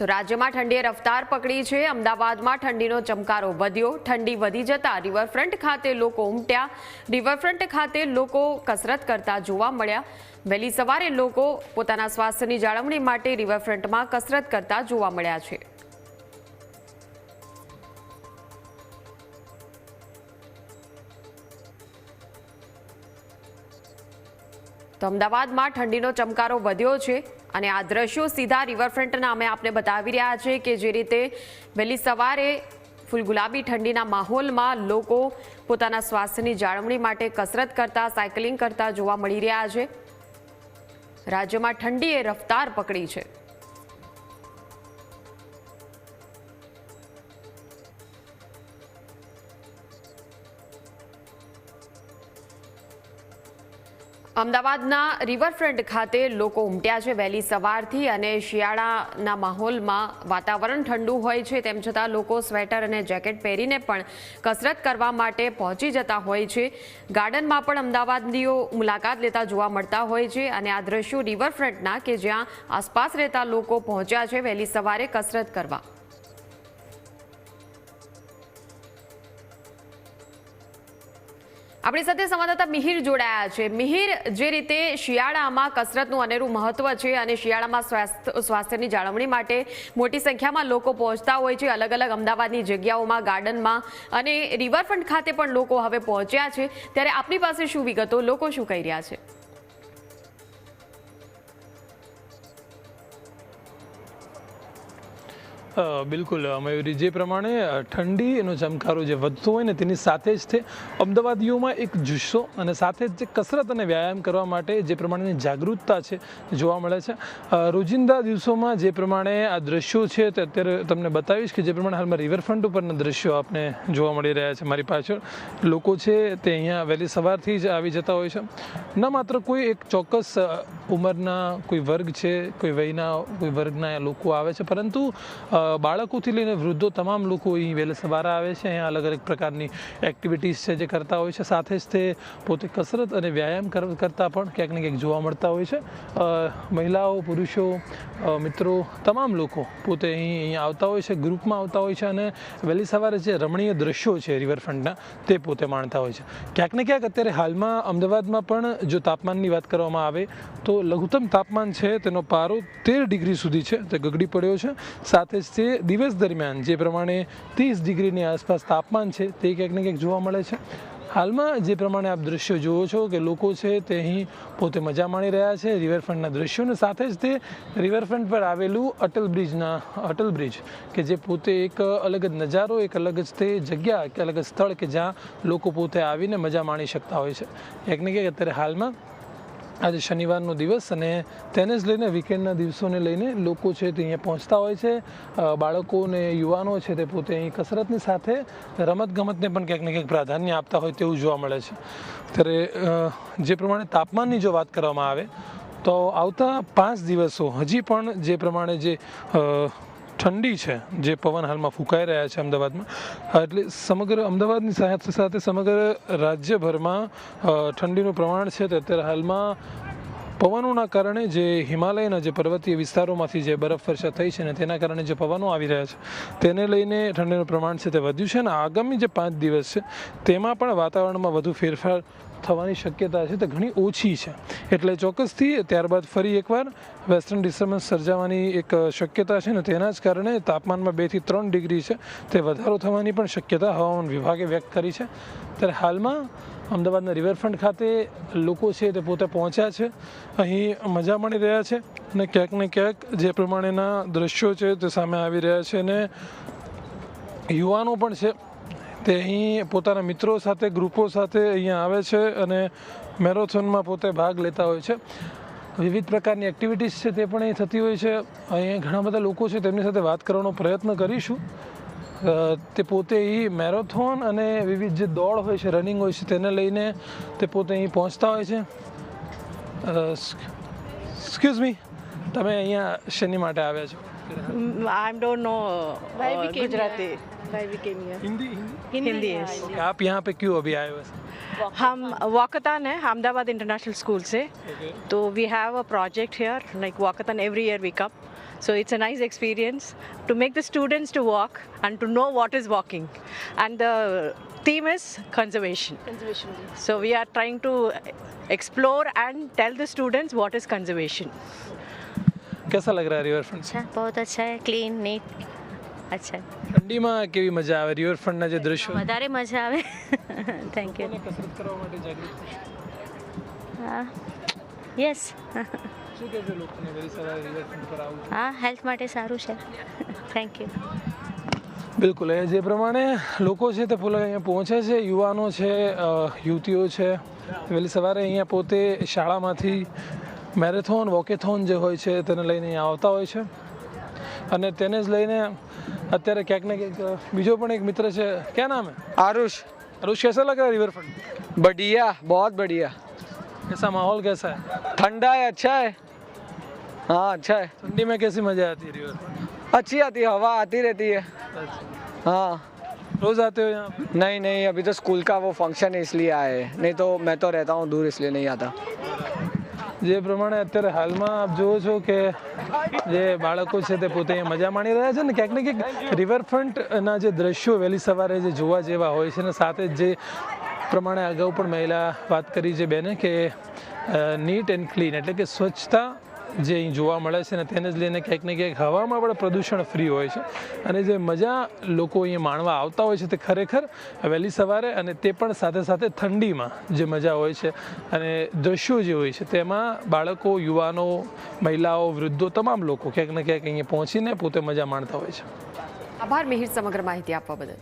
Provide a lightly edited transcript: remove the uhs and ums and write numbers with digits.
તો રાજ્યમાં ઠંડીએ રફતાર પકડી છે। અમદાવાદમાં ઠંડીનો ચમકારો વધ્યો। ઠંડી વધી જતા રિવરફ્રન્ટ ખાતે લોકો ઉમટ્યા। રિવરફ્રન્ટ ખાતે લોકો કસરત કરતા જોવા મળ્યા। વહેલી સવારે લોકો પોતાના સ્વાસ્થ્યની જાળવણી માટે રિવરફ્રન્ટમાં કસરત કરતા જોવા મળ્યા છે। તો અમદાવાદમાં ઠંડીનો ચમકારો વધ્યો છે અને આ દ્રશ્યો સીધા રિવરફ્રન્ટના અમે આપને બતાવી રહ્યા છે કે જે રીતે વહેલી સવારે ફૂલગુલાબી ઠંડીના માહોલમાં લોકો પોતાના સ્વાસ્થ્યની જાળવણી માટે કસરત કરતા સાયકલિંગ કરતા જોવા મળી રહ્યા છે। રાજ્યમાં ઠંડીએ રફતાર પકડી છે। અમદાવાદના રિવરફ્રન્ટ ખાતે લોકો ઉમટ્યા છે વહેલી સવારથી અને શિયાળાના માહોલમાં વાતાવરણ ઠંડુ હોય છે તેમ છતાં લોકો સ્વેટર અને જેકેટ પહેરીને પણ કસરત કરવા માટે પહોંચી જતા હોય છે। ગાર્ડનમાં પણ અમદાવાદીઓ મુલાકાત લેતા જોવા મળતા હોય છે અને આ દ્રશ્યો રિવરફ્રન્ટના કે જ્યાં આસપાસ રહેતા લોકો પહોંચ્યા છે વહેલી સવારે કસરત કરવા। આપણી સાથે સંવાદદાતા મિહિર જોડાયા છે। મિહિર, જે રીતે શિયાળામાં કસરતનું અનેરું મહત્વ છે અને શિયાળામાં સ્વાસ્થ્યની જાળવણી માટે મોટી સંખ્યામાં લોકો પહોંચતા હોય છે અલગ અલગ અમદાવાદની જગ્યાઓમાં, ગાર્ડનમાં અને રિવરફ્રન્ટ ખાતે પણ લોકો હવે પહોંચ્યા છે, ત્યારે આપની પાસે શું વિગતો, લોકો શું કહી રહ્યા છે? બિલકુલ મયુરી, જે પ્રમાણે ઠંડી એનો ચમકારો જે વધતો હોય ને તેની સાથે જ તે અમદાવાદીઓમાં એક જુસ્સો અને સાથે જ જે કસરત અને વ્યાયામ કરવા માટે જે પ્રમાણેની જાગૃતતા છે જોવા મળે છે। રોજિંદા દિવસોમાં જે પ્રમાણે આ દ્રશ્યો છે તે અત્યારે તમને બતાવીશ કે જે પ્રમાણે હાલમાં રિવરફ્રન્ટ ઉપરના દ્રશ્યો આપને જોવા મળી રહ્યા છે। મારી પાછળ લોકો છે તે અહીંયા વહેલી સવારથી જ આવી જતા હોય છે। ન માત્ર કોઈ એક ચોક્કસ ઉંમરના કોઈ વર્ગ છે, કોઈ વયના કોઈ વર્ગના લોકો આવે છે, પરંતુ બાળકોથી લઈને વૃદ્ધો તમામ લોકો અહીં વહેલી સવારે આવે છે। અહીંયા અલગ અલગ પ્રકારની એક્ટિવિટીઝ છે જે કરતા હોય છે, સાથે જ તે પોતે કસરત અને વ્યાયામ કરતા પણ ક્યાંક ને ક્યાંક જોવા મળતા હોય છે। મહિલાઓ, પુરુષો, મિત્રો તમામ લોકો પોતે અહીંયા આવતા હોય છે, ગ્રુપમાં આવતા હોય છે અને વહેલી સવારે જે રમણીય દ્રશ્યો છે રિવરફ્રન્ટના તે પોતે માણતા હોય છે। ક્યાંક ને ક્યાંક અત્યારે હાલમાં અમદાવાદમાં પણ જો તાપમાનની વાત કરવામાં આવે તો લઘુત્તમ તાપમાન છે તેનો પારો 13 ડિગ્રી સુધી છે તે ગગડી પડ્યો છે। સાથે જ તે દિવસ દરમિયાન જે પ્રમાણે 30 ડિગ્રીની આસપાસ તાપમાન છે તે ક્યાંક ને ક્યાંક જોવા મળે છે। હાલમાં જે પ્રમાણે આપ દ્રશ્યો જુઓ છો કે લોકો છે તે અહીં પોતે મજા માણી રહ્યા છે રિવરફ્રન્ટના દ્રશ્યોને, સાથે જ તે રિવરફ્રન્ટ પર આવેલું અટલ બ્રિજ કે જે પોતે એક અલગ જ નજારો, એક અલગ જ તે જગ્યા કે અલગ જ સ્થળ કે જ્યાં લોકો પોતે આવીને મજા માણી શકતા હોય છે। ક્યાંક ને ક્યાંક અત્યારે હાલમાં આજે શનિવારનો દિવસ અને તેને જ લઈને વીકેન્ડના દિવસોને લઈને લોકો છે તે અહીંયા પહોંચતા હોય છે। બાળકો અને યુવાનો છે તે પોતે અહીં કસરતની સાથે રમતગમતને પણ ક્યાંક ને ક્યાંક પ્રાધાન્ય આપતા હોય તેવું જોવા મળે છે। ત્યારે જે પ્રમાણે તાપમાનની જો વાત કરવામાં આવે તો આવતા 5 દિવસો હજી પણ જે પ્રમાણે જે ઠંડી છે, જે પવન હાલમાં ફૂંકાઈ રહ્યા છે અમદાવાદમાં, એટલે સમગ્ર અમદાવાદની સાથે સાથે સમગ્ર રાજ્યભરમાં ઠંડીનું પ્રમાણ છે તે અત્યારે હાલમાં પવનોના કારણે જે હિમાલયના જે પર્વતીય વિસ્તારોમાંથી જે બરફવર્ષા થઈ છે ને તેના કારણે જે પવનો આવી રહ્યા છે તેને લઈને ઠંડીનું પ્રમાણ છે તે વધ્યું છે અને આગામી જે 5 દિવસ છે તેમાં પણ વાતાવરણમાં વધુ ફેરફાર થવાની શક્યતા છે તે ઘણી ઓછી છે। એટલે ચોક્કસથી ત્યારબાદ ફરી એકવાર વેસ્ટર્ન ડિસ્ટર્બન્સ સર્જાવાની એક શક્યતા છે ને તેના જ કારણે તાપમાનમાં 2 થી 3 ડિગ્રી છે તે વધારો થવાની પણ શક્યતા હવામાન વિભાગે વ્યક્ત કરી છે। ત્યારે હાલમાં અમદાવાદના રિવરફ્રન્ટ ખાતે લોકો છે તે પોતે પહોંચ્યા છે, અહીં મજા માણી રહ્યા છે અને ક્યાંક ને ક્યાંક જે પ્રમાણેના દ્રશ્યો છે તે સામે આવી રહ્યા છે અને યુવાનો પણ છે તે અહીં પોતાના મિત્રો સાથે, ગ્રુપો સાથે અહીંયા આવે છે અને મેરેથોનમાં પોતે ભાગ લેતા હોય છે। વિવિધ પ્રકારની એક્ટિવિટીઝ છે તે પણ અહીં થતી હોય છે। અહીંયા ઘણા બધા લોકો છે તેમની સાથે વાત કરવાનો પ્રયત્ન કરીશું। તે પોતે અહીં મેરેથોન અને વિવિધ જે દોડ હોય છે, રનિંગ હોય છે તેને લઈને તે પોતે અહીં પહોંચતા હોય છે। એક્સક્યુઝ મી, તમે અહીંયા શેની માટે આવ્યા છો? I don't know Gujarati. Why we came here? Hindi yes. आप यहाँ पे क्यों अभी आए हो? हम वॉकथॉन है अहमदाबाद इंटरनेशनल स्कूल से, तो we have a project here like walkathon every year we come, So it's a nice experience to make the students to walk and to know what is walking. And the theme is conservation. So we are trying to explore and tell the students what is conservation. कैसा लग रहा है river front? अच्छा, बहुत अच्छा है, clean NEET, अच्छा है. ઠંડીમાં કેવી મજા આવે રિવરફ્રન્ટના જે દ્રશ્યો? વધારે મજા આવે. Thank you. કસરત કરવા માટે જાગૃત હા, યસ. શું કહેશો લોકોને વહેલી સવારે રિવરફ્રન્ટ પર આવવું? હા, હેલ્થ માટે સારું છે. Thank you. બિલકુલ એ જે પ્રમાણે લોકો છે તે પોલા અહીંયા પહોંચે છે, યુવાનો છે, યુવતીઓ છે, વહેલી સવારે અહીંયા પોતે શાળામાંથી મેરેથોન વોકેથોન જે હોય છે તેને લઈને અહીંયા આવતા હોય છે અને તેને જ લઈને અત્યારે ક્યાંક ને ક્યાંક બીજો પણ એક મિત્ર છે. ક્યાં નામ है? आरुष. आरुष, कैसा लग रहा है रिवरफ्रंट? बढ़िया, बहुत बढ़िया. कैसा माहौल कैसा है? ठंडा है, अच्छा है. हाँ, अच्छा है. ठंडी में कैसी मजा आती है रिवरफ्रंट? अच्छी आती है, हवा आती रहती है. हाँ. रोज आते हो यहाँ पे? नहीं नहीं, अभी तो स्कूल का वो फंक्शन है इसलिए आए हैं. नहीं तो मैं तो रहता हूँ दूर, इसलिए नहीं आता. જે પ્રમાણે અત્યારે હાલમાં આપ જુઓ છો કે જે બાળકો છે તે પોતે અહીંયા મજા માણી રહ્યા છે ને ક્યાંક ને ક્યાંક રિવરફ્રન્ટના જે દ્રશ્યો વહેલી સવારે જે જોવા જેવા હોય છે ને સાથે જ જે પ્રમાણે અગાઉ પણ મહિલા વાત કરી છે બેને કે નીટ એન્ડ ક્લીન એટલે કે સ્વચ્છતા જે અહીં જોવા મળે છે ને તેને જ લઈને ક્યાંક ને ક્યાંક હવામાં પણ પ્રદૂષણ ફ્રી હોય છે અને જે મજા લોકો અહીંયા માણવા આવતા હોય છે તે ખરેખર વહેલી સવારે અને તે પણ સાથે સાથે ઠંડીમાં જે મજા હોય છે અને દ્રશ્યો જે હોય છે તેમાં બાળકો, યુવાનો, મહિલાઓ, વૃદ્ધો તમામ લોકો ક્યાંક ને ક્યાંક અહીંયા પહોંચીને પોતે મજા માણતા હોય છે. આભાર મિહિર સમગ્ર માહિતી આપવા બદલ.